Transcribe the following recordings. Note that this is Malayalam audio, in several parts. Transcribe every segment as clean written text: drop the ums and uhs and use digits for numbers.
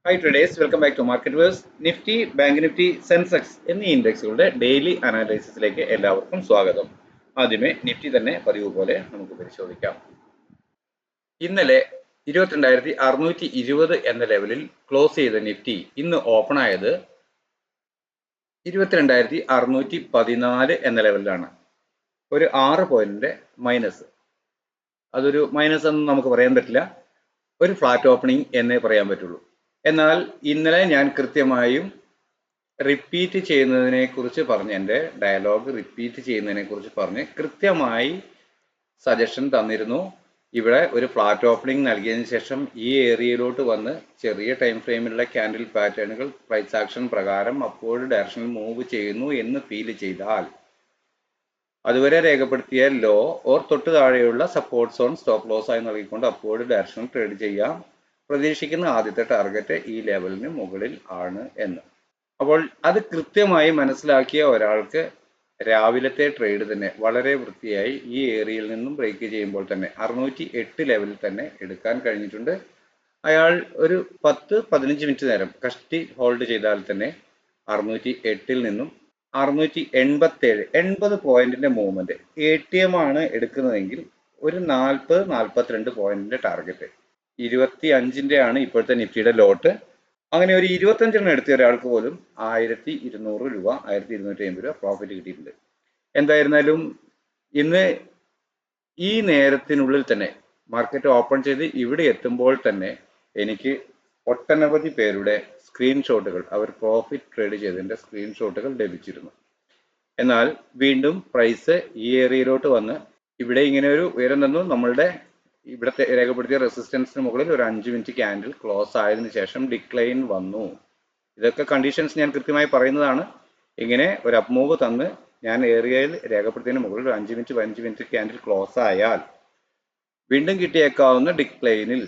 High traders, welcome back to market verse. Nifty, bank Nifty, Sensex എന്നീ ഇൻഡെക്സുകളുടെ ഡെയിലി അനാലിസിസിലേക്ക് എല്ലാവർക്കും സ്വാഗതം. ആദ്യമേ നിഫ്റ്റി തന്നെ പതിവ് പോലെ നമുക്ക് പരിശോധിക്കാം. ഇന്നലെ 22,620 എന്ന ലെവലിൽ ക്ലോസ് ചെയ്ത നിഫ്റ്റി ഇന്ന് ഓപ്പൺ ആയത് 22,614 എന്ന ലെവലിലാണ്. ഒരു 6 പോയിന്റിന്റെ മൈനസ്. അതൊരു മൈനസ് എന്ന് നമുക്ക് പറയാൻ പറ്റില്ല, ഒരു ഫ്ലാറ്റ് ഓപ്പണിംഗ് എന്നേ പറയാൻ പറ്റുള്ളൂ. എന്നാൽ ഇന്നലെ ഞാൻ കൃത്യമായും റിപ്പീറ്റ് ചെയ്യുന്നതിനെ കുറിച്ച് പറഞ്ഞ്, എൻ്റെ ഡയലോഗ് റിപ്പീറ്റ് ചെയ്യുന്നതിനെ കുറിച്ച് പറഞ്ഞ് കൃത്യമായി സജഷൻ തന്നിരുന്നു. ഇവിടെ ഒരു ഫ്ലാറ്റ് ഓപ്പണിംഗ് നൽകിയതിന് ശേഷം ഈ ഏരിയയിലോട്ട് വന്ന് ചെറിയ ടൈം ഫ്രെയിമിലുള്ള ക്യാൻഡിൽ പാറ്റേണുകൾ പ്രൈസ് ആക്ഷൻ പ്രകാരം അപ്വേർഡ് ഡയറക്ഷനിൽ മൂവ് ചെയ്യുന്നു എന്ന് ഫീൽ ചെയ്താൽ അതുവരെ രേഖപ്പെടുത്തിയ ലോ ഓർ തൊട്ട് താഴെയുള്ള സപ്പോർട്ട് സോൺ സ്റ്റോപ്പ് ലോസ് ആയി നൽകിക്കൊണ്ട് അപ്വേർഡ് ഡയറക്ഷനിൽ ട്രേഡ് ചെയ്യാം. പ്രതീക്ഷിക്കുന്ന ആദ്യത്തെ ടാർഗറ്റ് ഈ ലെവലിന് മുകളിൽ ആണ് എന്ന്. അപ്പോൾ അത് കൃത്യമായി മനസ്സിലാക്കിയ ഒരാൾക്ക് രാവിലത്തെ ട്രേഡ് തന്നെ വളരെ വൃത്തിയായി ഈ ഏരിയയിൽ നിന്നും ബ്രേക്ക് ചെയ്യുമ്പോൾ തന്നെ 608 ലെവലിൽ തന്നെ എടുക്കാൻ കഴിഞ്ഞിട്ടുണ്ട്. അയാൾ ഒരു 10-15 മിനിറ്റ് നേരം കഷ്ടി ഹോൾഡ് ചെയ്താൽ തന്നെ 608 നിന്നും 687 പോയിന്റിന്റെ മൂവ്മെന്റ്. ATM ആണ് എടുക്കുന്നതെങ്കിൽ ഒരു 40-42 പോയിന്റിന്റെ ടാർഗറ്റ്. 25 ആണ് ഇപ്പോഴത്തെ നിഫ്റ്റിയുടെ ലോട്ട്. അങ്ങനെ ഒരു 25 എടുത്ത ഒരാൾക്ക് പോലും 1,200 രൂപ, 1,250 രൂപ പ്രോഫിറ്റ് കിട്ടിയിട്ടുണ്ട്. എന്തായിരുന്നാലും ഇന്ന് ഈ നേരത്തിനുള്ളിൽ തന്നെ മാർക്കറ്റ് ഓപ്പൺ ചെയ്ത് ഇവിടെ എത്തുമ്പോൾ തന്നെ എനിക്ക് ഒട്ടനവധി പേരുടെ സ്ക്രീൻഷോട്ടുകൾ, അവർ പ്രോഫിറ്റ് ട്രേഡ് ചെയ്തതിന്റെ സ്ക്രീൻഷോട്ടുകൾ ലഭിച്ചിരുന്നു. എന്നാൽ വീണ്ടും പ്രൈസ് ഈ ഏരിയയിലോട്ട് വന്ന് ഇവിടെ ഇങ്ങനെ ഒരു ഉയരം തന്നു. നമ്മളുടെ ഇവിടത്തെ രേഖപ്പെടുത്തിയ റെസിസ്റ്റൻസിന് മുകളിൽ ഒരു 5 മിനിറ്റ് ക്യാൻഡിൽ ക്ലോസ് ആയതിനു ശേഷം ഡിക്ലൈൻ വന്നു. ഇതൊക്കെ കണ്ടീഷൻസ് ഞാൻ കൃത്യമായി പറയുന്നതാണ്. ഇങ്ങനെ ഒരു അപ് മൂവ് തന്ന് ഞാൻ ഏരിയയിൽ രേഖപ്പെടുത്തിയതിന് മുകളിൽ ഒരു 5-15 മിനിറ്റ് ക്യാൻഡിൽ ക്ലോസ് ആയാൽ വീണ്ടും കിട്ടിയേക്കാവുന്ന ഡിക്ലൈനിൽ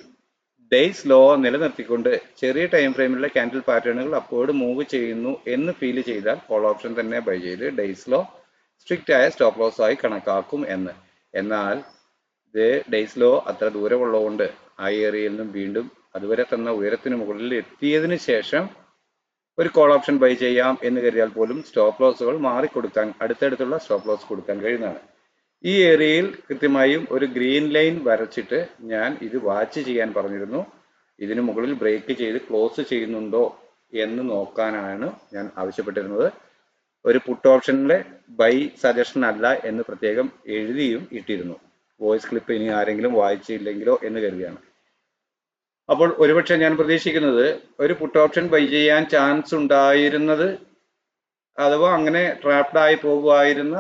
ഡേയ്സ് ലോ നിലനിർത്തിക്കൊണ്ട് ചെറിയ ടൈം ഫ്രെയിമിലുള്ള ക്യാൻഡിൽ പാറ്റേണുകൾ അപ്വേർഡ് മൂവ് ചെയ്യുന്നു എന്ന് ഫീൽ ചെയ്താൽ കോൾ ഓപ്ഷൻ തന്നെ ബൈ ചെയ്ത് ഡേയ്സ് ലോ സ്ട്രിക്റ്റ് ആയ സ്റ്റോപ്പ് ലോസ് ആയി കണക്കാക്കും എന്ന്. എന്നാൽ ഇത് ഡേയ്സ് ലോ അത്ര ദൂരമുള്ളതുകൊണ്ട് ആ ഏരിയയിൽ നിന്നും വീണ്ടും അതുവരെ തന്ന ഉയരത്തിന് മുകളിൽ എത്തിയതിനു ശേഷം ഒരു കോൾ ഓപ്ഷൻ ബൈ ചെയ്യാം എന്ന് കരുതിയാൽ പോലും സ്റ്റോപ്പ് ലോസുകൾ മാറിക്കൊടുക്കാൻ, അടുത്തടുത്തുള്ള സ്റ്റോപ്പ് ലോസ് കൊടുക്കാൻ കഴിയുന്നതാണ്. ഈ ഏരിയയിൽ കൃത്യമായും ഒരു ഗ്രീൻ ലൈൻ വരച്ചിട്ട് ഞാൻ ഇത് വാച്ച് ചെയ്യാൻ പറഞ്ഞിരുന്നു. ഇതിനു മുകളിൽ ബ്രേക്ക് ചെയ്ത് ക്ലോസ് ചെയ്യുന്നുണ്ടോ എന്ന് നോക്കാനാണ് ഞാൻ ആവശ്യപ്പെട്ടിരുന്നത്. ഒരു പുട്ട് ഓപ്ഷനിലെ ബൈ സജഷൻ അല്ല എന്ന് പ്രത്യേകം എഴുതിയും ഇട്ടിരുന്നു. വോയിസ് ക്ലിപ്പ് ഇനി ആരെങ്കിലും വായിച്ചില്ലെങ്കിലോ എന്ന് കരുതിയാണ്. അപ്പോൾ ഒരുപക്ഷെ ഞാൻ പ്രതീക്ഷിക്കുന്നത് ഒരു പുട്ട് ഓപ്ഷൻ ബൈ ചെയ്യാൻ ചാൻസ് ഉണ്ടായിരുന്നത്, അഥവാ അങ്ങനെ ട്രാപ്ഡ് ആയി പോകുമായിരുന്ന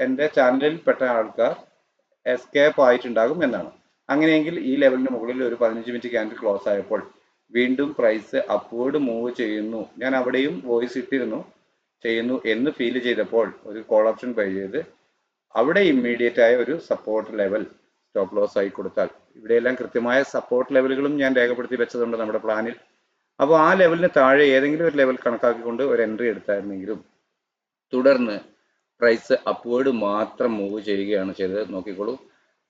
എൻ്റെ ചാനലിൽ പെട്ട ആൾക്കാർ എസ്കേപ്പ് ആയിട്ടുണ്ടാകും എന്നാണ്. അങ്ങനെയെങ്കിൽ ഈ ലെവലിന് മുകളിൽ ഒരു 15 മിനിറ്റ് ക്യാൻഡിൽ ക്ലോസ് ആയപ്പോൾ വീണ്ടും പ്രൈസ് അപ്വേർഡ് മൂവ് ചെയ്യുന്നു, ഞാൻ അവിടെയും വോയിസ് ഇട്ടിരുന്നു, ചെയ്യുന്നു എന്ന് ഫീൽ ചെയ്തപ്പോൾ ഒരു കോൾ ഓപ്ഷൻ ബൈ ചെയ്ത് അവിടെ ഇമ്മീഡിയറ്റ് ആയ ഒരു സപ്പോർട്ട് ലെവൽ സ്റ്റോപ്പ് ലോസ് ആയി കൊടുത്താൽ, ഇവിടെയെല്ലാം കൃത്യമായ സപ്പോർട്ട് ലെവലുകളും ഞാൻ രേഖപ്പെടുത്തി വെച്ചതുണ്ട് നമ്മുടെ പ്ലാനിൽ. അപ്പോൾ ആ ലെവലിന് താഴെ ഏതെങ്കിലും ഒരു ലെവൽ കണക്കാക്കിക്കൊണ്ട് ഒരു എൻട്രി എടുത്തായിരുന്നെങ്കിലും തുടർന്ന് പ്രൈസ് അപ്വേർഡ് മാത്രം മൂവ് ചെയ്യുകയാണ് ചെയ്തത്. നോക്കിക്കോളൂ,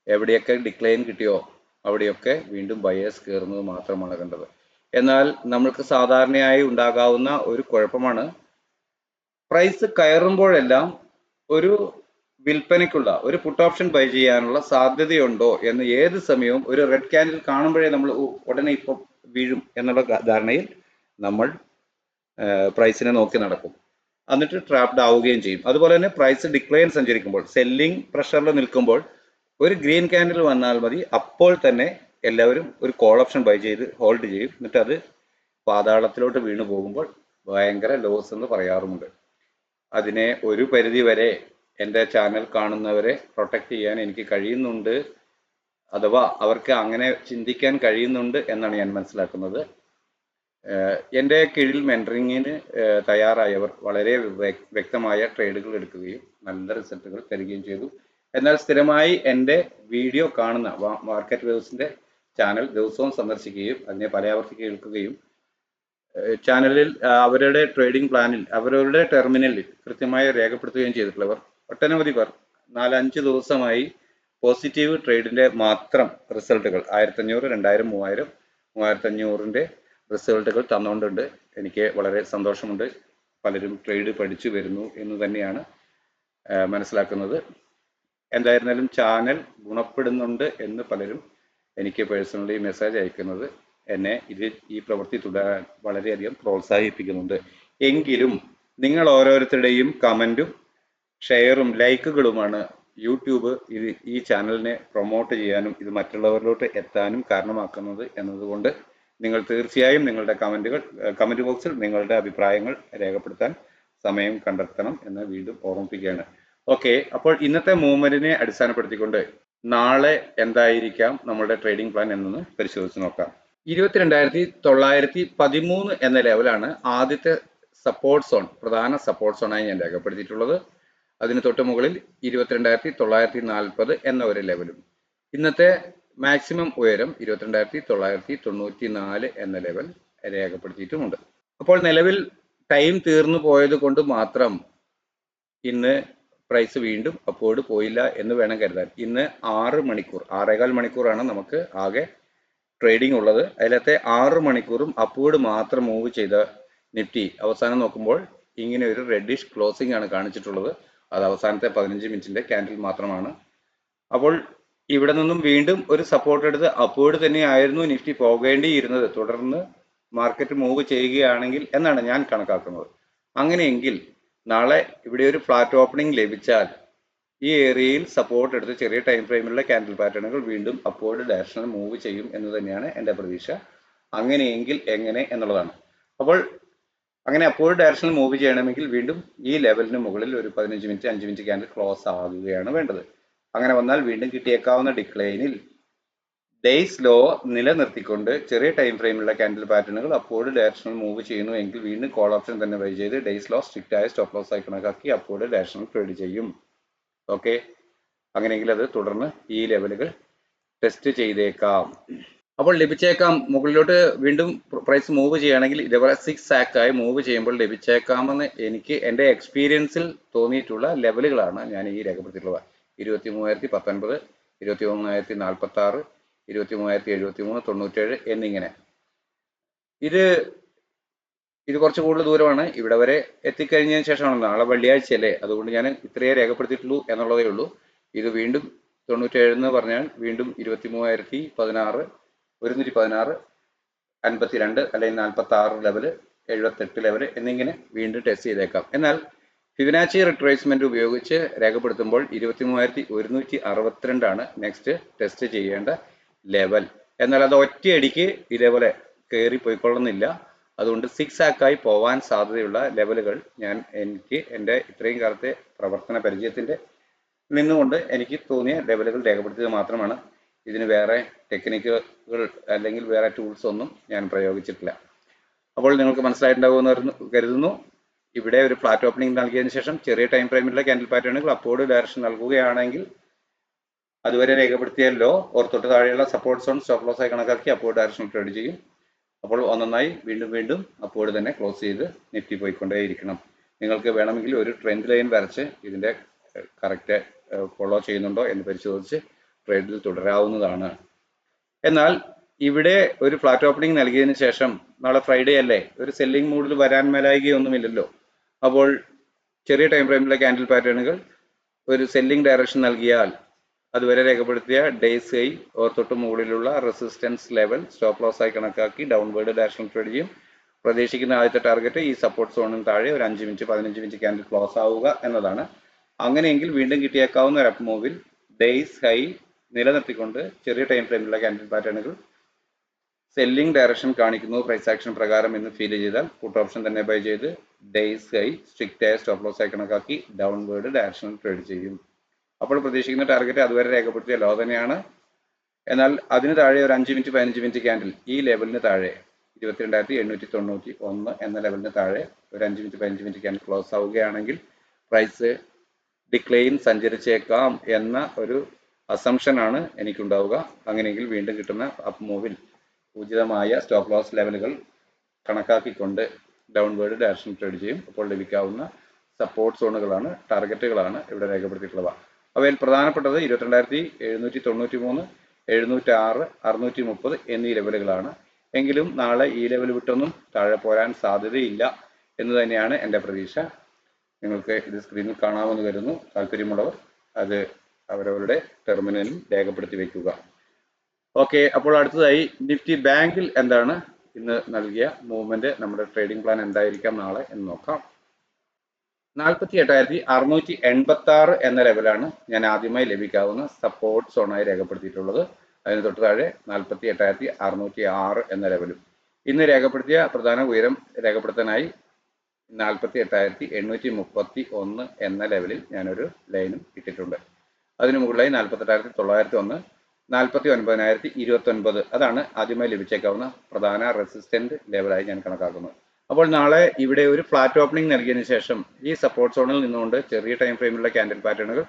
എവിടെയൊക്കെ ഡിക്ലൈൻ കിട്ടിയോ അവിടെയൊക്കെ വീണ്ടും ബയേഴ്സ് കയറുന്നത് മാത്രമാണ് കണ്ടത്. എന്നാൽ നമ്മൾക്ക് സാധാരണയായി ഉണ്ടാകാവുന്ന ഒരു കുഴപ്പമാണ്, പ്രൈസ് കയറുമ്പോഴെല്ലാം ഒരു വിൽപ്പനയ്ക്കുള്ള ഒരു പുട്ട് ഓപ്ഷൻ ബൈ ചെയ്യാനുള്ള സാധ്യതയുണ്ടോ എന്ന് ഏത് സമയവും ഒരു റെഡ് ക്യാൻഡിൽ കാണുമ്പോഴേ നമ്മൾ ഉടനെ ഇപ്പം വീഴും എന്നുള്ള ധാരണയിൽ നമ്മൾ പ്രൈസിനെ നോക്കി നടക്കും, എന്നിട്ട് ട്രാപ്ഡ് ആവുകയും ചെയ്യും. അതുപോലെ തന്നെ പ്രൈസ് ഡിക്ലൈൻ സഞ്ചരിക്കുമ്പോൾ, സെല്ലിംഗ് പ്രഷറിൽ നിൽക്കുമ്പോൾ ഒരു ഗ്രീൻ ക്യാൻഡിൽ വന്നാൽ മതി, അപ്പോൾ തന്നെ എല്ലാവരും ഒരു കോൾ ഓപ്ഷൻ ബൈ ചെയ്ത് ഹോൾഡ് ചെയ്യും. എന്നിട്ട് അത് പാതാളത്തിലോട്ട് വീണു പോകുമ്പോൾ ഭയങ്കര ലോസ് എന്ന് പറയാറുമുണ്ട്. അതിനെ ഒരു പരിധി വരെ എൻ്റെ ചാനൽ കാണുന്നവരെ പ്രൊട്ടക്റ്റ് ചെയ്യാൻ എനിക്ക് കഴിയുന്നുണ്ട്, അഥവാ അവർക്ക് അങ്ങനെ ചിന്തിക്കാൻ കഴിയുന്നുണ്ട് എന്നാണ് ഞാൻ മനസ്സിലാക്കുന്നത്. എൻ്റെ കീഴിൽ മെൻറ്ററിങ്ങിന് തയ്യാറായവർ വളരെ വ്യക്തമായ ട്രേഡുകൾ എടുക്കുകയും നല്ല റിസൾട്ടുകൾ തരികയും ചെയ്തു. എന്നാൽ സ്ഥിരമായി എൻ്റെ വീഡിയോ കാണുന്ന മാർക്കറ്റ് വേഴ്സിൻ്റെ ചാനൽ ദിവസവും സന്ദർശിക്കുകയും അതിനെ പരാവർത്തി കേൾക്കുകയും ചാനലിൽ അവരുടെ ട്രേഡിംഗ് പ്ലാനിൽ അവരുടെ ടെർമിനലിൽ കൃത്യമായി രേഖപ്പെടുത്തുകയും ചെയ്തിട്ടുള്ളവർ ഒട്ടനവധി പേർ 4-5 ദിവസമായി പോസിറ്റീവ് ട്രേഡിന്റെ മാത്രം റിസൾട്ടുകൾ 1500, 2000, 3000, 3500ന്റെ റിസൾട്ടുകൾ തന്നുകൊണ്ടുണ്ട്. എനിക്ക് വളരെ സന്തോഷമുണ്ട്. പലരും ട്രേഡ് പഠിച്ചു വരുന്നു എന്ന് തന്നെയാണ് മനസ്സിലാക്കുന്നത്. എന്തായിരുന്നാലും ചാനൽ ഗുണപ്പെടുന്നുണ്ട് എന്ന് പലരും എനിക്ക് പേഴ്സണലി മെസ്സേജ് അയക്കുന്നത് എന്നെ ഈ പ്രവൃത്തി തുടരാൻ വളരെയധികം പ്രോത്സാഹിപ്പിക്കുന്നുണ്ട്. എങ്കിലും നിങ്ങൾ ഓരോരുത്തരുടെയും കമൻറ്റും ഷെയറും ലൈക്കുകളുമാണ് യൂട്യൂബ് ഈ ചാനലിനെ പ്രൊമോട്ട് ചെയ്യാനും ഇത് മറ്റുള്ളവരിലോട്ട് എത്താനും കാരണമാക്കുന്നത് എന്നതുകൊണ്ട് നിങ്ങൾ തീർച്ചയായും നിങ്ങളുടെ കമൻറ്റ് ബോക്സിൽ നിങ്ങളുടെ അഭിപ്രായങ്ങൾ രേഖപ്പെടുത്താൻ സമയം കണ്ടെത്തണം എന്ന് വീണ്ടും ഓർമ്മിപ്പിക്കുകയാണ്. ഓക്കെ, അപ്പോൾ ഇന്നത്തെ മൂവ്മെന്റിനെ അടിസ്ഥാനപ്പെടുത്തിക്കൊണ്ട് നാളെ എന്തായിരിക്കാം നമ്മളുടെ ട്രേഡിംഗ് പ്ലാൻ എന്നൊന്ന് പരിശോധിച്ച് നോക്കാം. 22,913 എന്ന ലെവലാണ് ആദ്യത്തെ സപ്പോർട്ട് സോൺ, പ്രധാന സപ്പോർട്ട് സോണായി ഞാൻ രേഖപ്പെടുത്തിയിട്ടുള്ളത്. അതിന് തൊട്ട് മുകളിൽ 22,940 എന്ന ഒരു ലെവലും, ഇന്നത്തെ മാക്സിമം ഉയരം 22,994 എന്ന ലെവൽ രേഖപ്പെടുത്തിയിട്ടുമുണ്ട്. അപ്പോൾ നിലവിൽ ടൈം തീർന്നു പോയത് കൊണ്ട് മാത്രം ഇന്ന് പ്രൈസ് വീണ്ടും അപ്വേർഡ് പോയില്ല എന്ന് വേണം കരുതാൻ. ഇന്ന് 6.5 മണിക്കൂറാണ് നമുക്ക് ആകെ ട്രേഡിംഗ് ഉള്ളത്. അതിലത്തെ 6 മണിക്കൂറും അപ്വേർഡ് മാത്രം മൂവ് ചെയ്ത നിഫ്റ്റി അവസാനം നോക്കുമ്പോൾ ഇങ്ങനെ ഒരു റെഡിഷ് ക്ലോസിംഗ് ആണ് കാണിച്ചിട്ടുള്ളത്. അത് അവസാനത്തെ 15 മിനിറ്റിന്റെ ക്യാൻഡിൽ മാത്രമാണ്. അപ്പോൾ ഇവിടെ നിന്നും വീണ്ടും ഒരു സപ്പോർട്ട് എടുത്ത് അപ്വേർഡ് തന്നെയായിരുന്നു നിഫ്റ്റി പോകേണ്ടിയിരുന്നത്, തുടർന്ന് മാർക്കറ്റ് മൂവ് ചെയ്യുകയാണെങ്കിൽ എന്നാണ് ഞാൻ കണക്കാക്കുന്നത്. അങ്ങനെയെങ്കിൽ നാളെ ഇവിടെ ഒരു ഫ്ലാറ്റ് ഓപ്പണിംഗ് ലഭിച്ചാൽ ഈ ഏരിയയിൽ സപ്പോർട്ട് എടുത്ത് ചെറിയ ടൈം ഫ്രെയിമിലുള്ള ക്യാൻഡിൽ പാറ്റേണുകൾ വീണ്ടും അപ്വേർഡ് ഡയറക്ഷനിൽ മൂവ് ചെയ്യും എന്ന് തന്നെയാണ് എൻ്റെ പ്രതീക്ഷ. അങ്ങനെയെങ്കിൽ എങ്ങനെ എന്നുള്ളതാണ്. അപ്പോൾ അങ്ങനെ അപ്വേർഡ് ഡയറക്ഷനിൽ മൂവ് ചെയ്യണമെങ്കിൽ വീണ്ടും ഈ ലെവലിന് മുകളിൽ ഒരു 15 മിനിറ്റ് 5 മിനിറ്റ് ക്യാൻഡിൽ ക്ലോസ് ആകുകയാണ് വേണ്ടത്. അങ്ങനെ വന്നാൽ വീണ്ടും കിട്ടിയേക്കാവുന്ന ഡിക്ലൈനിൽ ഡേയ്സ് ലോ നിലനിർത്തിക്കൊണ്ട് ചെറിയ ടൈം ഫ്രെയിമിലുള്ള ക്യാൻഡിൽ പാറ്റേണുകൾ അപ്വേർഡ് ഡയറക്ഷനിൽ മൂവ് ചെയ്യുന്നു എങ്കിൽ വീണ്ടും കോൾ ഓപ്ഷൻ തന്നെ ബൈ ചെയ്ത് ഡേയ്സ് ലോ സ്ട്രിക്റ്റ് ആയ സ്റ്റോപ്പ് ലോസ് ആയി കണക്കാക്കി അപ്വേർഡ് ഡയറക്ഷനിൽ ട്രേഡ് ചെയ്യും. ഓക്കെ, അങ്ങനെയെങ്കിൽ അത് തുടർന്ന് ഈ ലെവലുകൾ ടെസ്റ്റ് ചെയ്തേക്കാം. അപ്പോൾ ലഭിച്ചേക്കാം, മുകളിലോട്ട് വീണ്ടും പ്രൈസ് മൂവ് ചെയ്യുകയാണെങ്കിൽ ഇതേപോലെ 6 ആയി മൂവ് ചെയ്യുമ്പോൾ ലഭിച്ചേക്കാമെന്ന് എനിക്ക് എൻ്റെ എക്സ്പീരിയൻസിൽ തോന്നിയിട്ടുള്ള ലെവലുകളാണ് ഞാൻ ഈ രേഖപ്പെടുത്തിയിട്ടുള്ളത്. 23,019, 23,046, 23,073, 97 എന്നിങ്ങനെ. ഇത് കുറച്ച് കൂടുതൽ ദൂരമാണ്. ഇവിടെ വരെ എത്തിക്കഴിഞ്ഞതിന് ശേഷമാണ്, നാളെ വെള്ളിയാഴ്ചയല്ലേ, അതുകൊണ്ട് ഞാൻ ഇത്രയേ രേഖപ്പെടുത്തിയിട്ടുള്ളൂ എന്നുള്ളതേ ഉള്ളൂ. ഇത് വീണ്ടും 97 എന്ന് പറഞ്ഞാൽ വീണ്ടും 23,016, 116, 52 അല്ലെങ്കിൽ 46 ലെവല്, 78 ലെവല് എന്നിങ്ങനെ വീണ്ടും ടെസ്റ്റ് ചെയ്തേക്കാം. എന്നാൽ ഫിബനാച്ചി റിട്രേസ്മെന്റ് ഉപയോഗിച്ച് രേഖപ്പെടുത്തുമ്പോൾ 23,162 ആണ് നെക്സ്റ്റ് ടെസ്റ്റ് ചെയ്യേണ്ട ലെവൽ. എന്നാൽ അത് ഒറ്റയടിക്ക് ഇതേപോലെ കയറി പോയിക്കൊള്ളുന്നില്ല. അതുകൊണ്ട് 6 ആയി പോവാൻ സാധ്യതയുള്ള ലെവലുകൾ എനിക്ക് എൻ്റെ ഇത്രയും കാലത്തെ പ്രവർത്തന പരിചയത്തിൻ്റെ നിന്നുകൊണ്ട് എനിക്ക് തോന്നിയ ലെവലുകൾ രേഖപ്പെടുത്തിയത് മാത്രമാണ്. ഇതിന് വേറെ ടെക്നിക്കുകൾ അല്ലെങ്കിൽ വേറെ ടൂൾസ് ഒന്നും ഞാൻ പ്രയോഗിച്ചിട്ടില്ല. അപ്പോൾ നിങ്ങൾക്ക് മനസ്സിലായിട്ടുണ്ടാകുമെന്ന് കരുതുന്നു. ഇവിടെ ഒരു ഫ്ലാറ്റ് ഓപ്പണിംഗ് നൽകിയതിനു ശേഷം ചെറിയ ടൈം ഫ്രെയിമിലുള്ള ക്യാൻഡിൽ പാറ്റേണുകൾ അപ്വേർഡ് ഡയറക്ഷൻ നൽകുകയാണെങ്കിൽ അതുവരെ രേഖപ്പെടുത്തിയ ലോ തൊട്ട് താഴെയുള്ള സപ്പോർട്ട് സോൺ സ്റ്റോപ്പ് ലോസ് ആയി കണക്കാക്കി അപ്വേർഡ് ഡയറക്ഷനിൽ ട്രേഡ് ചെയ്യും. അപ്പോൾ ഒന്നൊന്നായി വീണ്ടും അപ്വേർഡ് തന്നെ ക്ലോസ് ചെയ്ത് നിഫ്റ്റി പോയിക്കൊണ്ടേയിരിക്കണം. നിങ്ങൾക്ക് വേണമെങ്കിൽ ഒരു ട്രെൻഡ് ലൈൻ വരച്ച് ഇതിൻ്റെ കറക്റ്റ് ഫോളോ ചെയ്യുന്നുണ്ടോ എന്ന് പരിശോധിച്ച് ട്രേഡിൽ തുടരാവുന്നതാണ്. എന്നാൽ ഇവിടെ ഒരു ഫ്ലാറ്റ് ഓപ്പണിംഗ് നൽകിയതിനു ശേഷം നാളെ ഫ്രൈഡേ അല്ലേ, ഒരു സെല്ലിംഗ് മൂഡിൽ വരാൻ മേലായികയൊന്നുമില്ലല്ലോ. അപ്പോൾ ചെറിയ ടൈം ഫ്രെയിമിലെ ക്യാൻഡിൽ പാറ്റേണുകൾ ഒരു സെല്ലിംഗ് ഡയറക്ഷൻ നൽകിയാൽ അതുവരെ രേഖപ്പെടുത്തിയ ഡേയ്സ് ഹൈ തൊട്ട് മുകളിലുള്ള റെസിസ്റ്റൻസ് ലെവൽ സ്റ്റോപ്പ് ലോസ് ആയി കണക്കാക്കി ഡൗൺവേർഡ് ഡയറക്ഷൻ ട്രേഡ് ചെയ്യും. പ്രതീക്ഷിക്കുന്ന ആദ്യത്തെ ടാർഗറ്റ് ഈ സപ്പോർട്ട് സോണിന് താഴെ ഒരു 5 മിനിറ്റ് 15 മിനിറ്റ് ക്യാൻഡിൽ ക്ലോസ് ആവുക എന്നതാണ്. അങ്ങനെയെങ്കിൽ വീണ്ടും കിട്ടിയേക്കാവുന്ന ഒരു അപ്പ് മൂവിൽ ഡേയ്സ് ഹൈ നിലനിർത്തിക്കൊണ്ട് ചെറിയ ടൈം ഫ്രെയിമിലുള്ള ക്യാൻഡിൽ പാറ്റേണുകൾ സെല്ലിംഗ് ഡയറക്ഷൻ കാണിക്കുന്നു പ്രൈസ് ആക്ഷൻ പ്രകാരം എന്ന് ഫീൽ ചെയ്താൽ പുട്ട് ഓപ്ഷൻ തന്നെ ബൈ ചെയ്ത് ഡേയ്സ് ഹൈ സ്ട്രിക്റ്റ് ആയ സ്റ്റോപ്പ് ലോസ് ആയി കണക്കാക്കി ഡൗൺവേർഡ് ഡയറക്ഷനിൽ ട്രേഡ് ചെയ്യും. അപ്പോൾ പ്രതീക്ഷിക്കുന്ന ടാർഗറ്റ് അതുവരെ രേഖപ്പെടുത്തിയ ലോ തന്നെയാണ്. എന്നാൽ അതിന് താഴെ ഒരു 5 മിനിറ്റ് 15 മിനിറ്റ് ക്യാൻഡിൽ ഈ ലെവലിന് താഴെ 22,891 എന്ന ലെവലിന് താഴെ ഒരു 5 മിനിറ്റ് 15 മിനിറ്റ് ക്യാൻഡിൽ ക്ലോസ് ആവുകയാണെങ്കിൽ പ്രൈസ് ഡിക്ലൈൻ സഞ്ചരിച്ചേക്കാം എന്ന ഒരു അസംഷനാണ് എനിക്കുണ്ടാവുക. അങ്ങനെയെങ്കിൽ വീണ്ടും കിട്ടുന്ന അപ്പ് മൂവിൽ ഉചിതമായ സ്റ്റോപ്പ് ലോസ് ലെവലുകൾ കണക്കാക്കിക്കൊണ്ട് ഡൗൺവേർഡ് ഡയറക്ഷൻ ട്രേഡ് ചെയ്യും. അപ്പോൾ ലഭിക്കാവുന്ന സപ്പോർട്ട് സോണുകളാണ്, ടാർഗറ്റുകളാണ് ഇവിടെ രേഖപ്പെടുത്തിയിട്ടുള്ളവ. അവയിൽ പ്രധാനപ്പെട്ടത് 22,793, 706, 630 എന്നീ ലെവലുകളാണ്. എങ്കിലും നാളെ ഈ ലെവൽ വിട്ടൊന്നും താഴെ പോരാൻ സാധ്യതയില്ല എന്ന് തന്നെയാണ് എൻ്റെ പ്രതീക്ഷ. നിങ്ങൾക്ക് ഇത് സ്ക്രീനിൽ കാണാമെന്ന് കരുതുന്നു. താല്പര്യമുള്ളവർ അത് അവരവരുടെ ടെർമിനലിൽ രേഖപ്പെടുത്തി വയ്ക്കുക. ഓക്കെ, അപ്പോൾ അടുത്തതായി നിഫ്റ്റി ബാങ്കിൽ എന്താണ് ഇന്ന് നൽകിയ മൂവ്മെന്റ്, നമ്മുടെ ട്രേഡിംഗ് പ്ലാൻ എന്തായിരിക്കാം നാളെ എന്ന് നോക്കാം. 48,686 എന്ന ലെവലാണ് ഞാൻ ആദ്യമായി ലഭിക്കാവുന്ന സപ്പോർട്ട് സോണായി രേഖപ്പെടുത്തിയിട്ടുള്ളത്. അതിന് തൊട്ട് താഴെ 48,606 എന്ന ലെവലും. ഇന്ന് രേഖപ്പെടുത്തിയ പ്രധാന ഉയരം രേഖപ്പെടുത്താനായി 48,831 എന്ന ലെവലിൽ ഞാനൊരു ലൈനും ഇട്ടിട്ടുണ്ട്. അതിനു മുകളിലായി 48,901, 49,029 അതാണ് ആദ്യമായി ലഭിച്ചേക്കാവുന്ന പ്രധാന റെസിസ്റ്റന്റ് ലെവലായി ഞാൻ കണക്കാക്കുന്നത്. അപ്പോൾ നാളെ ഇവിടെ ഒരു ഫ്ലാറ്റ് ഓപ്പണിംഗ് നൽകിയതിനു ശേഷം ഈ സപ്പോർട്ട് സോണിൽ നിന്നുകൊണ്ട് ചെറിയ ടൈം ഫ്രെയിമിലുള്ള ക്യാൻഡിൽ പാറ്റേണുകൾ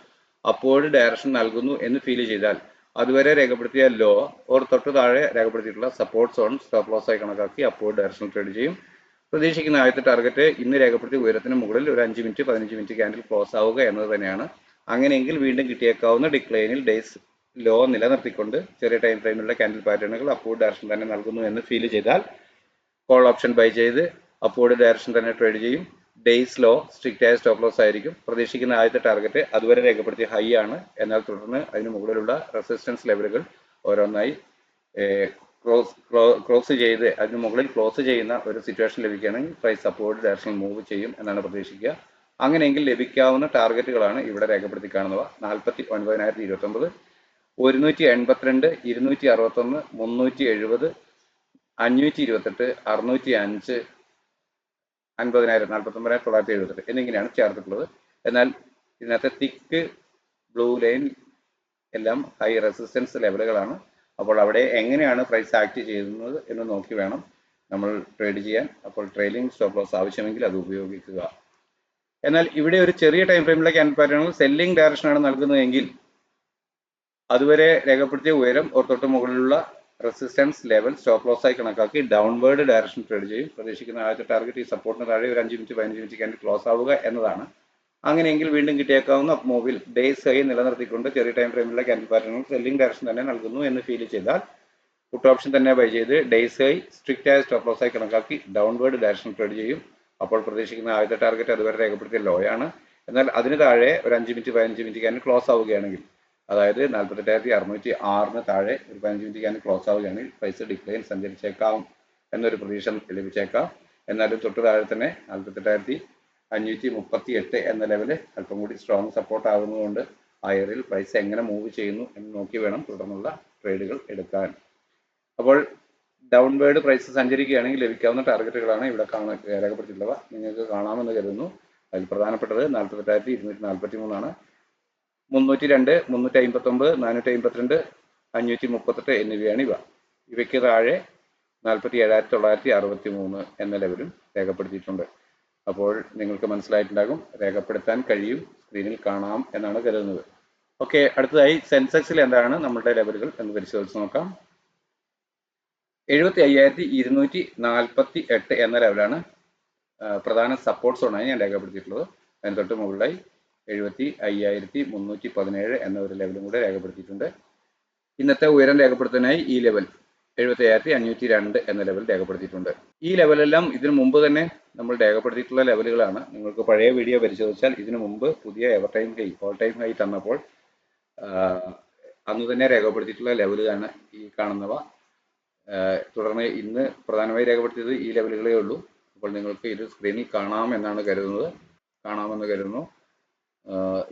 അപ്വേർഡ് ഡയറക്ഷൻ നൽകുന്നു എന്ന് ഫീൽ ചെയ്താൽ അതുവരെ രേഖപ്പെടുത്തിയ ലോ ഓർ തൊട്ട് താഴെ രേഖപ്പെടുത്തിയിട്ടുള്ള സപ്പോർട്ട് സോൺ സ്റ്റോപ്പ് ലോസ് ആയി കണക്കാക്കി അപ്വേർഡ് ഡയറക്ഷൻ ട്രേഡ് ചെയ്യും. പ്രതീക്ഷിക്കുന്ന ആദ്യത്തെ ടാർഗറ്റ് ഇന്ന് രേഖപ്പെടുത്തിയ ഉയരത്തിന് മുകളിൽ ഒരു 5 മിനിറ്റ് 15 മിനിറ്റ് ക്യാൻഡിൽ ക്ലോസ് ആവുക എന്നത് തന്നെയാണ്. അങ്ങനെയെങ്കിൽ വീണ്ടും കിട്ടിയേക്കാവുന്ന ഡിക്ലൈനിൽ ഡേയ്സ് ലോ നിലനിർത്തിക്കൊണ്ട് ചെറിയ ടൈം ഫ്രെയിമിലുള്ള ക്യാൻഡിൽ പാറ്റേണുകൾ അപ്വേർഡ് ഡയറക്ഷൻ തന്നെ നൽകുന്നു എന്ന് ഫീൽ ചെയ്താൽ കോൾ ഓപ്ഷൻ ബൈ ചെയ്ത് അപ്വേർഡ് ഡയറക്ഷൻ തന്നെ ട്രേഡ് ചെയ്യും. ഡേയ്സ് ലോ സ്ട്രിക്റ്റ് ആയ സ്റ്റോപ്പ് ലോസ് ആയിരിക്കും. പ്രതീക്ഷിക്കുന്ന ആദ്യത്തെ ടാർഗറ്റ് അതുവരെ രേഖപ്പെടുത്തിയ ഹൈ ആണ്. എന്നാൽ തുടർന്ന് അതിന് മുകളിലുള്ള റെസിസ്റ്റൻസ് ലെവലുകൾ ഓരോന്നായി ക്ലോസ് ചെയ്ത് അതിന് മുകളിൽ ക്ലോസ് ചെയ്യുന്ന ഒരു സിറ്റുവേഷൻ ലഭിക്കുകയാണെങ്കിൽ പ്രൈസ് അപ്വേർഡ് ഡയറക്ഷൻ മൂവ് ചെയ്യും എന്നാണ് പ്രതീക്ഷിക്കുക. അങ്ങനെയെങ്കിൽ ലഭിക്കാവുന്ന ടാർഗറ്റുകളാണ് ഇവിടെ രേഖപ്പെടുത്തി കാണുന്നവ. 49,029, 182, 261, 370, 528, 605, 50,000, 49,978 എന്നിങ്ങനെയാണ് ചേർത്തിട്ടുള്ളത്. എന്നാൽ ഇതിനകത്തെ തിക്ക് ബ്ലൂ ലൈൻ എല്ലാം ഹൈ റെസിസ്റ്റൻസ് ലെവലുകളാണ്. അപ്പോൾ അവിടെ എങ്ങനെയാണ് പ്രൈസ് ആക്ട് ചെയ്യുന്നത് എന്ന് നോക്കി വേണം നമ്മൾ ട്രേഡ് ചെയ്യാൻ. അപ്പോൾ ട്രെയിലിംഗ് സ്റ്റോപ്പ് ലോസ് ആവശ്യമെങ്കിൽ അത് ഉപയോഗിക്കുക. എന്നാൽ ഇവിടെ ഒരു ചെറിയ ടൈം ഫ്രെയിമിലെ ക്യാൻഡിൽ പാറ്റേണുകൾ സെല്ലിംഗ് ഡയറക്ഷനാണ് നൽകുന്നതെങ്കിൽ അതുവരെ രേഖപ്പെടുത്തിയ ഉയരം ഒരു തൊട്ട് മുകളിലുള്ള റെസിസ്റ്റൻസ് ലെവൽ സ്റ്റോപ്പ് ലോസ് ആയി കണക്കാക്കി ഡൗൺവേർഡ് ഡയറക്ഷൻ ട്രേഡ് ചെയ്യും. പ്രതീക്ഷിക്കുന്ന ആദ്യത്തെ ടാർഗറ്റ് ഈ സപ്പോർട്ടിന് താഴെ ഒരു 5 മിനിറ്റ് 15 മിനിറ്റ് ക്യാൻഡിൽ ക്ലോസ് ആവുക എന്നതാണ്. അങ്ങനെയെങ്കിൽ വീണ്ടും കിട്ടിയേക്കാവുന്ന അപ്പ് മൂവിൽ ഡേയ്സ് ഹൈ നിലനിർത്തിക്കൊണ്ട് ചെറിയ ടൈം ഫ്രെയിമിലുള്ള ക്യാൻഡിൽ പാറ്റേണുകൾ സെല്ലിംഗ് ഡയറക്ഷൻ തന്നെ നൽകുന്നു എന്ന് ഫീൽ ചെയ്താൽ പുട്ട് ഓപ്ഷൻ തന്നെ ബൈ ചെയ്ത് ഡേയ്സ് ഹൈ സ്ട്രിക്റ്റ് ആയ സ്റ്റോപ്പ് ലോസ് ആയി കണക്കാക്കി ഡൗൺവേർഡ് ഡയറക്ഷൻ ട്രേഡ് ചെയ്യും. അപ്പോൾ പ്രതീക്ഷിക്കുന്ന ആദ്യത്തെ ടാർഗറ്റ് അതുവരെ രേഖപ്പെടുത്തിയ ലോ ആണ്. എന്നാൽ അതിന് താഴെ ഒരു 5 മിനിറ്റ് 15 മിനിറ്റ് ക്യാൻഡിൽ ക്ലോസ് ആവുകയാണെങ്കിൽ, അതായത് 48,606 താഴെ ഒരു 15 മിനിറ്റ് ക്യാൻഡിൽ ക്ലോസ് ആവുകയാണെങ്കിൽ പ്രൈസ് ഡിക്ലൈൻ സഞ്ചരിച്ചേക്കാം എന്നൊരു പ്രതീക്ഷ ലഭിച്ചേക്കാം. എന്നാലും തൊട്ട് താഴെ തന്നെ 48,538 എന്ന ലെവല് അല്പം കൂടി സ്ട്രോങ് സപ്പോർട്ട് ആകുന്നതുകൊണ്ട് ആ ഏരിയയിൽ പ്രൈസ് എങ്ങനെ മൂവ് ചെയ്യുന്നു എന്ന് നോക്കി വേണം തുടർന്നുള്ള ട്രേഡുകൾ എടുക്കാൻ. അപ്പോൾ ഡൗൺവേർഡ് പ്രൈസ് സഞ്ചരിക്കുകയാണെങ്കിൽ ലഭിക്കാവുന്ന ടാർഗറ്റുകളാണ് ഇവിടെ രേഖപ്പെടുത്തിയിട്ടുള്ളവ. നിങ്ങൾക്ക് കാണാമെന്ന് കരുതുന്നു. അതിൽ പ്രധാനപ്പെട്ടത് 48,243 ആണ്. 302, 359, 452, 538 എന്നിവയാണ് ഇവ. ഇവയ്ക്ക് താഴെ 47,963 എന്ന ലെവലും രേഖപ്പെടുത്തിയിട്ടുണ്ട്. അപ്പോൾ നിങ്ങൾക്ക് മനസ്സിലായിട്ടുണ്ടാകും, രേഖപ്പെടുത്താൻ കഴിയും, സ്ക്രീനിൽ കാണാം എന്നാണ് കരുതുന്നത്. ഓക്കെ, അടുത്തതായി സെൻസെക്സിൽ എന്താണ് നമ്മളുടെ ലെവലുകൾ എന്ന് പരിശോധിച്ച് നോക്കാം. 75,248 എന്ന ലെവലാണ് പ്രധാന സപ്പോർട്ട് സോണായി ഞാൻ രേഖപ്പെടുത്തിയിട്ടുള്ളത്. അതിന് തൊട്ട് മുകളിലായി 75,317 എന്ന ഒരു ലെവലും കൂടെ രേഖപ്പെടുത്തിയിട്ടുണ്ട്. ഇന്നത്തെ ഉയരം രേഖപ്പെടുത്താനായി ഈ ലെവൽ 75,502 എന്ന ലെവൽ രേഖപ്പെടുത്തിയിട്ടുണ്ട്. ഈ ലെവലെല്ലാം ഇതിനു മുമ്പ് തന്നെ നമ്മൾ രേഖപ്പെടുത്തിയിട്ടുള്ള ലെവലുകളാണ്. നിങ്ങൾക്ക് പഴയ വീഡിയോ പരിശോധിച്ചാൽ ഇതിനു മുമ്പ് പുതിയ ever time high all time high തന്നപ്പോൾ അന്ന് തന്നെ രേഖപ്പെടുത്തിയിട്ടുള്ള ലെവലുകളാണ് ഈ കാണുന്നവ. തുടർന്ന് ഇന്ന് പ്രധാനമായി രേഖപ്പെടുത്തിയത് ഈ ലെവലുകളേ ഉള്ളൂ. അപ്പോൾ നിങ്ങൾക്ക് ഇത് സ്ക്രീനിൽ കാണാമെന്ന് കരുതുന്നു.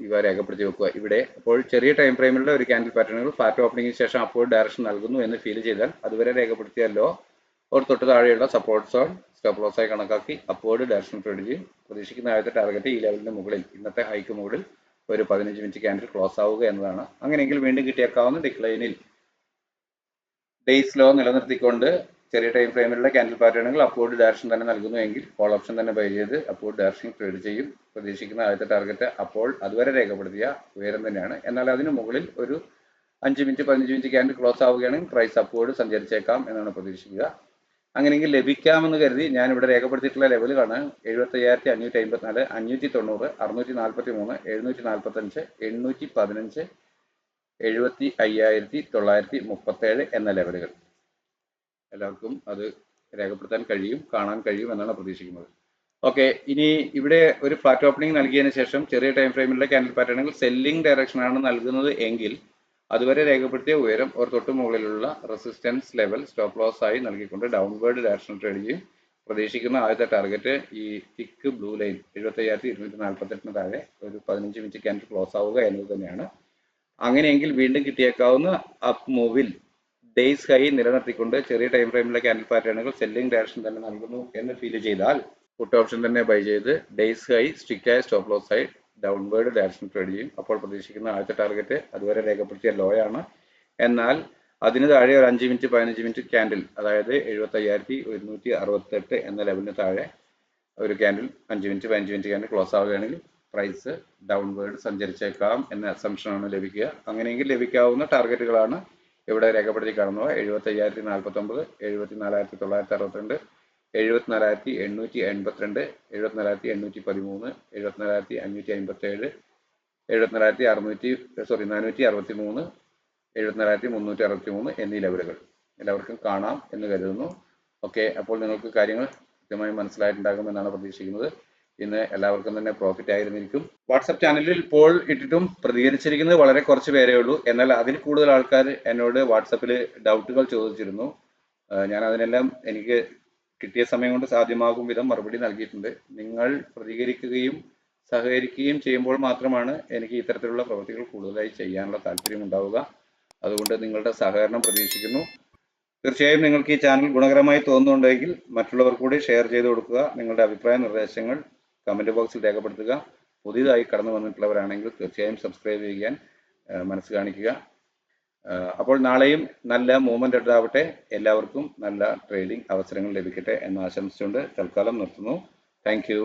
ഇവ രേഖപ്പെടുത്തി വെക്കുക ഇവിടെ. അപ്പോൾ ചെറിയ ടൈം ഫ്രെയിമിലുള്ള ഒരു ക്യാൻഡിൽ പാറ്റേണുകൾ ഫ്ലാറ്റ് ഓപ്പണിംഗിന് ശേഷം അപ്വേർഡ് ഡയറക്ഷൻ നൽകുന്നു എന്ന് ഫീൽ ചെയ്താൽ അതുവരെ രേഖപ്പെടുത്തിയ ലോ ഒരു തൊട്ട് താഴെയുള്ള സപ്പോർട്ട് സോൺ സ്റ്റോപ്പ് ലോസ് ആയി കണക്കാക്കി അപ്വേർഡ് ഡയറക്ഷൻ ട്രേഡ് ചെയ്യും. പ്രതീക്ഷിക്കുന്ന ആദ്യത്തെ ടാർഗറ്റ് ഈ ലെവലിന് മുകളിൽ, ഇന്നത്തെ ഹൈക്ക് മുകളിൽ ഒരു 15 മിനിറ്റ് ക്യാൻഡിൽ ക്ലോസ് ആവുക എന്നതാണ്. അങ്ങനെയെങ്കിൽ വീണ്ടും കിട്ടിയേക്കാവുന്ന ഡിക്ലൈനിൽ ഡേയ്സ് ലോ നിലനിർത്തിക്കൊണ്ട് ചെറിയ ടൈം ഫ്രെയിമിലുള്ള ക്യാൻഡിൽ പാറ്റേണുകൾ അപ്വേർഡ് ഡയറക്ഷൻ തന്നെ നൽകുന്നുവെങ്കിൽ കോൾ ഓപ്ഷൻ തന്നെ ബൈ ചെയ്ത് അപ്വേർഡ് ഡയറക്ഷൻ ട്രേഡ് ചെയ്യും. പ്രതീക്ഷിക്കുന്ന ആദ്യത്തെ ടാർഗറ്റ് അപ്പോൾ അതുവരെ രേഖപ്പെടുത്തിയ ഉയരം തന്നെയാണ്. എന്നാൽ അതിന് മുകളിൽ ഒരു 5 മിനിറ്റ് 15 മിനിറ്റ് ക്യാൻഡിൽ ക്ലോസ് ആവുകയാണെങ്കിൽ പ്രൈസ് അപ്വേർഡ് സഞ്ചരിച്ചേക്കാം എന്നാണ് പ്രതീക്ഷിക്കുക. അങ്ങനെയെങ്കിൽ ലഭിക്കാമെന്ന് കരുതി ഞാൻ ഇവിടെ രേഖപ്പെടുത്തിയിട്ടുള്ള ലെവലുകളാണ് 75,554, 590, 643, 745, 815, 75,937 എന്ന ലെവലുകൾ. എല്ലാവർക്കും അത് രേഖപ്പെടുത്താൻ കഴിയും, കാണാൻ കഴിയും എന്നാണ് പ്രതീക്ഷിക്കുന്നത്. ഓക്കെ, ഇനി ഇവിടെ ഒരു ഫ്ലാറ്റ് ഓപ്പണിംഗ് നൽകിയതിന് ശേഷം ചെറിയ ടൈം ഫ്രെയിമിലെ ക്യാൻഡിൽ പാറ്റേണുകൾ സെല്ലിംഗ് ഡയറക്ഷൻ ആണ് നൽകുന്നത് എങ്കിൽ അതുവരെ രേഖപ്പെടുത്തിയ ഉയരം ഒരു തൊട്ട് മുകളിലുള്ള റെസിസ്റ്റൻസ് ലെവൽ സ്റ്റോപ്പ് ലോസ് ആയി നൽകിക്കൊണ്ട് ഡൗൺവേർഡ് ഡയറക്ഷൻ ട്രേഡ് ചെയ്യും. പ്രതീക്ഷിക്കുന്ന ആദ്യത്തെ ടാർഗറ്റ് ഈ തിക്ക് ബ്ലൂ ലൈൻ 75,248 താഴെ ഒരു 15 മിനിറ്റ് ക്യാൻഡിൽ ക്ലോസ് ആവുക എന്നത് തന്നെയാണ്. അങ്ങനെയെങ്കിൽ വീണ്ടും കിട്ടിയേക്കാവുന്ന അപ്പ് മൂവിൽ ഡേയ്സ് ഹൈ നിലനിർത്തിക്കൊണ്ട് ചെറിയ ടൈം ഫ്രെയിമിലെ ക്യാൻഡിൽ പാറ്റേണുകൾ സെല്ലിംഗ് ഡയറക്ഷൻ തന്നെ നൽകുന്നു എന്ന് ഫീൽ ചെയ്താൽ പുട്ട് ഓപ്ഷൻ തന്നെ ബൈ ചെയ്ത് ഡേയ്സ് ഹൈ സ്ട്രിക്റ്റ് ആയ സ്റ്റോപ്പ് ലോസ് ആയി ഡൗൺവേർഡ് ഡയറക്ഷൻ ട്രേഡ് ചെയ്യും. അപ്പോൾ പ്രതീക്ഷിക്കുന്ന ആദ്യത്തെ ടാർഗറ്റ് അതുവരെ രേഖപ്പെടുത്തിയ ലോ ആണ്. എന്നാൽ അതിന് താഴെ ഒരു 5 മിനിറ്റ് 15 മിനിറ്റ് ക്യാൻഡിൽ, അതായത് 75,168 എന്ന ലെവലിന് താഴെ ഒരു candle 5 minute 15 minute candle close ആവുകയാണെങ്കിൽ പ്രൈസ് ഡൗൺവേർഡ് സഞ്ചരിച്ചേക്കാം എന്ന അസംഷനാണ് ലഭിക്കുക. അങ്ങനെയെങ്കിൽ ലഭിക്കാവുന്ന ടാർഗറ്റുകളാണ് ഇവിടെ രേഖപ്പെടുത്തി കാണുന്നത്. 75,049, 74,962, 74,882, 74,813, 74,557, 463, 74,363 എന്നീ ലെവലുകൾ എല്ലാവർക്കും കാണാം എന്ന് കരുതുന്നു. ഓക്കെ, അപ്പോൾ നിങ്ങൾക്ക് കാര്യങ്ങൾ കൃത്യമായി മനസ്സിലായിട്ടുണ്ടാകുമെന്നാണ് പ്രതീക്ഷിക്കുന്നത്. ഇന്ന് എല്ലാവർക്കും തന്നെ പ്രോഫിറ്റ് ആയിരുന്നിരിക്കും. വാട്സപ്പ് ചാനലിൽ ഇപ്പോൾ ഇട്ടിട്ടും പ്രതികരിച്ചിരിക്കുന്നത് വളരെ കുറച്ച് പേരേ ഉള്ളൂ. എന്നാൽ അതിൽ കൂടുതൽ ആൾക്കാർ എന്നോട് വാട്സപ്പിൽ ഡൗട്ടുകൾ ചോദിച്ചിരുന്നു. ഞാൻ അതിനെല്ലാം എനിക്ക് കിട്ടിയ സമയം കൊണ്ട് സാധ്യമാകും വിധം മറുപടി നൽകിയിട്ടുണ്ട്. നിങ്ങൾ പ്രതികരിക്കുകയും സഹകരിക്കുകയും ചെയ്യുമ്പോൾ മാത്രമാണ് എനിക്ക് ഇത്തരത്തിലുള്ള പ്രവൃത്തികൾ കൂടുതലായി ചെയ്യാനുള്ള താല്പര്യം ഉണ്ടാവുക. അതുകൊണ്ട് നിങ്ങളുടെ സഹകരണം പ്രതീക്ഷിക്കുന്നു. തീർച്ചയായും നിങ്ങൾക്ക് ഈ ചാനൽ ഗുണകരമായി തോന്നുന്നുണ്ടെങ്കിൽ മറ്റുള്ളവർ കൂടി ഷെയർ ചെയ്ത് കൊടുക്കുക. നിങ്ങളുടെ അഭിപ്രായ നിർദ്ദേശങ്ങൾ കമൻറ്റ് ബോക്സിൽ രേഖപ്പെടുത്തുക. പുതിയതായി കടന്നു വന്നിട്ടുള്ളവരാണെങ്കിൽ തീർച്ചയായും സബ്സ്ക്രൈബ് ചെയ്യാൻ മനസ്സ് കാണിക്കുക. അപ്പോൾ നാളെയും നല്ല മൂവ്മെന്റ് ഉണ്ടാവട്ടെ. എല്ലാവർക്കും നല്ല ട്രേഡിംഗ് അവസരങ്ങൾ ലഭിക്കട്ടെ എന്ന് ആശംസിച്ചുകൊണ്ട് തൽക്കാലം നിർത്തുന്നു. Thank you.